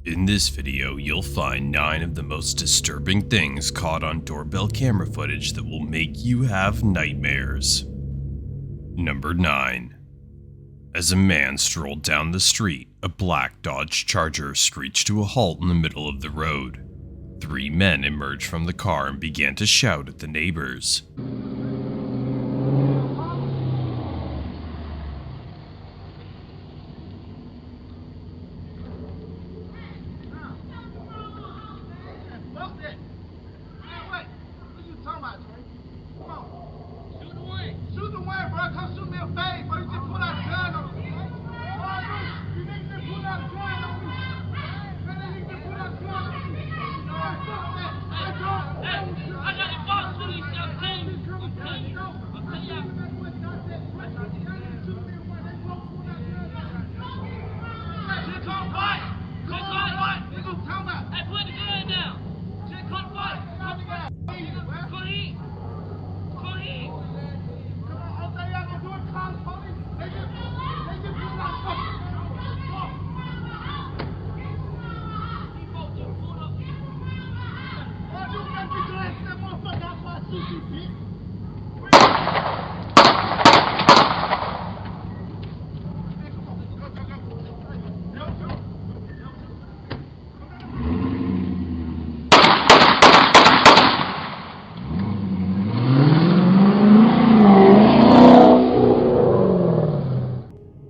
In this video, you'll find 9 of the most disturbing things caught on doorbell camera footage that will make you have nightmares. Number 9. As a man strolled down the street, a black Dodge Charger screeched to a halt in the middle of the road. 3 men emerged from the car and began to shout at the neighbors.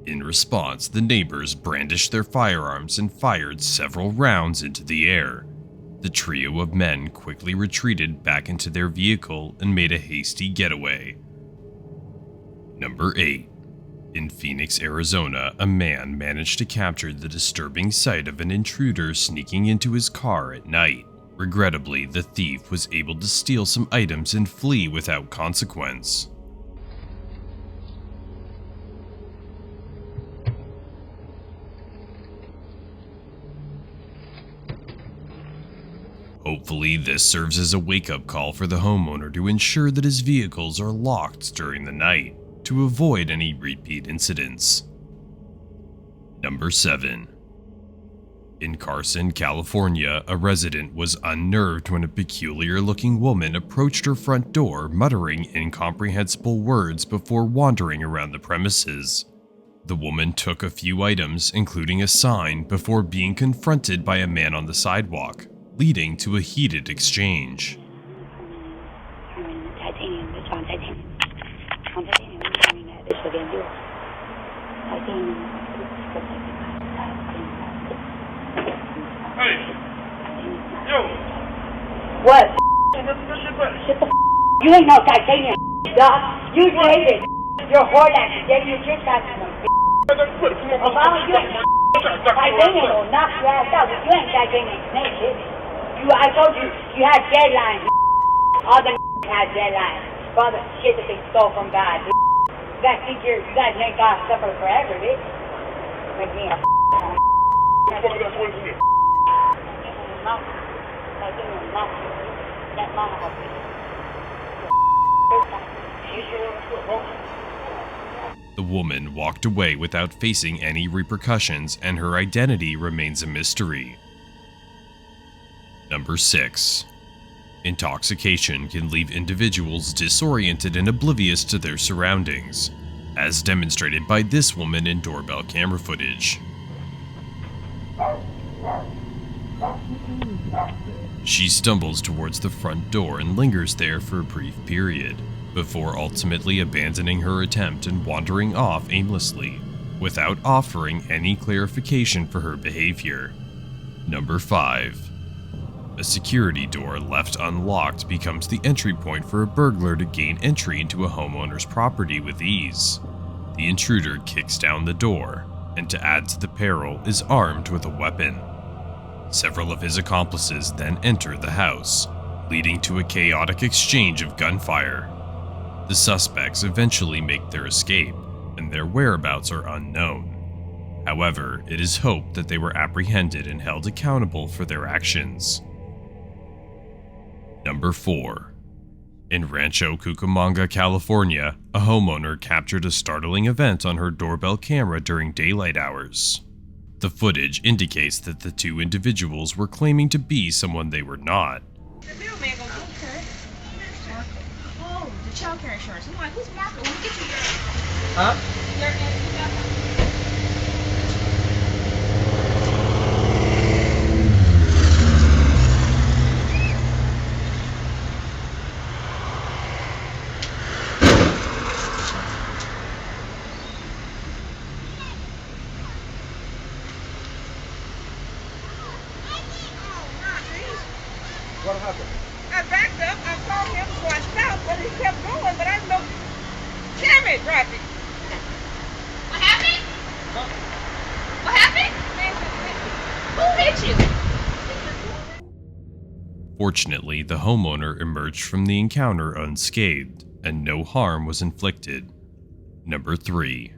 In response, the neighbors brandished their firearms and fired several rounds into the air. The trio of men quickly retreated back into their vehicle and made a hasty getaway. Number 8. In Phoenix, Arizona, a man managed to capture the disturbing sight of an intruder sneaking into his car at night. Regrettably, the thief was able to steal some items and flee without consequence. Hopefully, this serves as a wake-up call for the homeowner to ensure that his vehicles are locked during the night to avoid any repeat incidents. Number 7. In Carson, California, a resident was unnerved when a peculiar-looking woman approached her front door muttering incomprehensible words before wandering around the premises. The woman took a few items, including a sign, before being confronted by a man on the sidewalk, leading to a heated exchange. Hey! Yo! What? You ain't no titanium, dog. You dated. You're Horrifying. You just got some. Obama, you ain't titanium will knock your ass out. You ain't titanium snake, shit. I told you, you had deadlines. All the had deadlines. For all the shit that they stole from God. You guys think you guys ain't gonna suffer forever, bitch. Make me a The woman walked away without facing any repercussions, and her identity remains a mystery. Number 6. Intoxication can leave individuals disoriented and oblivious to their surroundings, as demonstrated by this woman in doorbell camera footage. She stumbles towards the front door and lingers there for a brief period, before ultimately abandoning her attempt and wandering off aimlessly, without offering any clarification for her behavior. Number 5. A security door left unlocked becomes the entry point for a burglar to gain entry into a homeowner's property with ease. The intruder kicks down the door, and to add to the peril, is armed with a weapon. Several of his accomplices then enter the house, leading to a chaotic exchange of gunfire. The suspects eventually make their escape, and their whereabouts are unknown. However, it is hoped that they were apprehended and held accountable for their actions. Number 4. In Rancho Cucamonga, California, a homeowner captured a startling event on her doorbell camera during daylight hours. The footage indicates that the two individuals were claiming to be someone they were not. The middleman goes, okay. Oh, the child care insurance. I'm like, who's Marco? Let me get you your... Huh? What happened? I backed up, I called him, so I stopped, but he kept going, but I didn't know. Damn it, traffic. What happened? Huh? What happened? Who hit you? Fortunately, the homeowner emerged from the encounter unscathed, and no harm was inflicted. Number 3.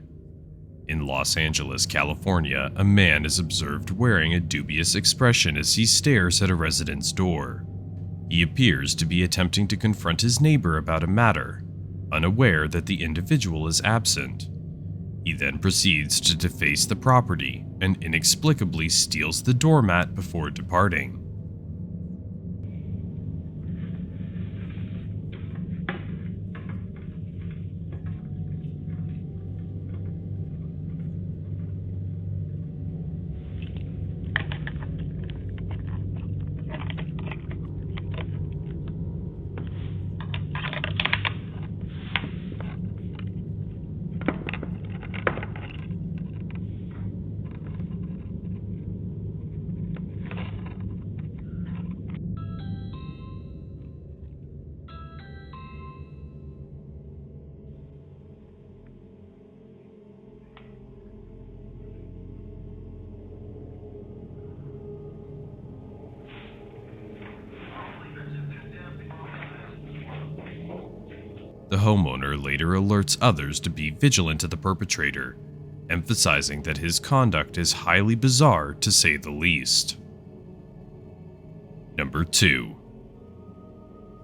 In Los Angeles, California, a man is observed wearing a dubious expression as he stares at a resident's door. He appears to be attempting to confront his neighbor about a matter, unaware that the individual is absent. He then proceeds to deface the property and inexplicably steals the doormat before departing. The homeowner later alerts others to be vigilant of the perpetrator, emphasizing that his conduct is highly bizarre to say the least. Number 2.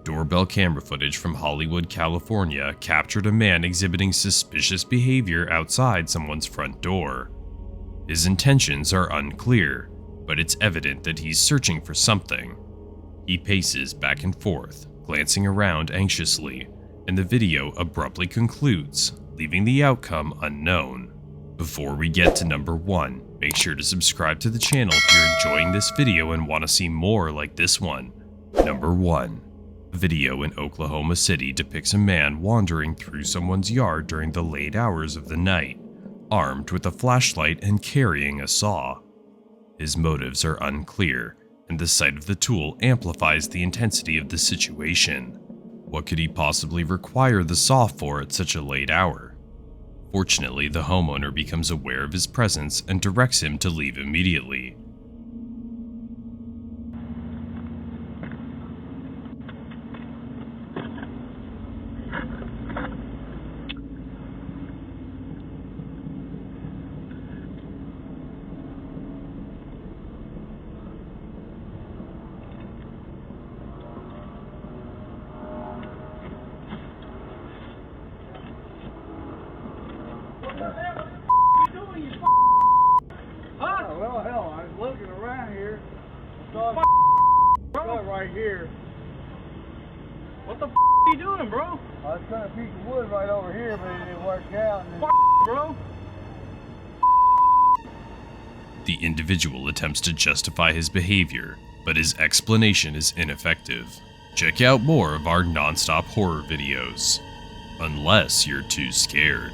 Doorbell camera footage from Hollywood, California captured a man exhibiting suspicious behavior outside someone's front door. His intentions are unclear, but it's evident that he's searching for something. He paces back and forth, glancing around anxiously, and the video abruptly concludes, leaving the outcome unknown. Before we get to number 1, make sure to subscribe to the channel if you're enjoying this video and want to see more like this one. Number 1. A video in Oklahoma City depicts a man wandering through someone's yard during the late hours of the night, armed with a flashlight and carrying a saw. His motives are unclear, and the sight of the tool amplifies the intensity of the situation. What could he possibly require the saw for at such a late hour? Fortunately, the homeowner becomes aware of his presence and directs him to leave immediately. Well, hell, I was looking around here. I saw a right here. What the are you doing, bro? I was cutting a piece of wood right over here, but it didn't work out. And Bro? The individual attempts to justify his behavior, but his explanation is ineffective. Check out more of our Nonstop horror videos. Unless you're too scared.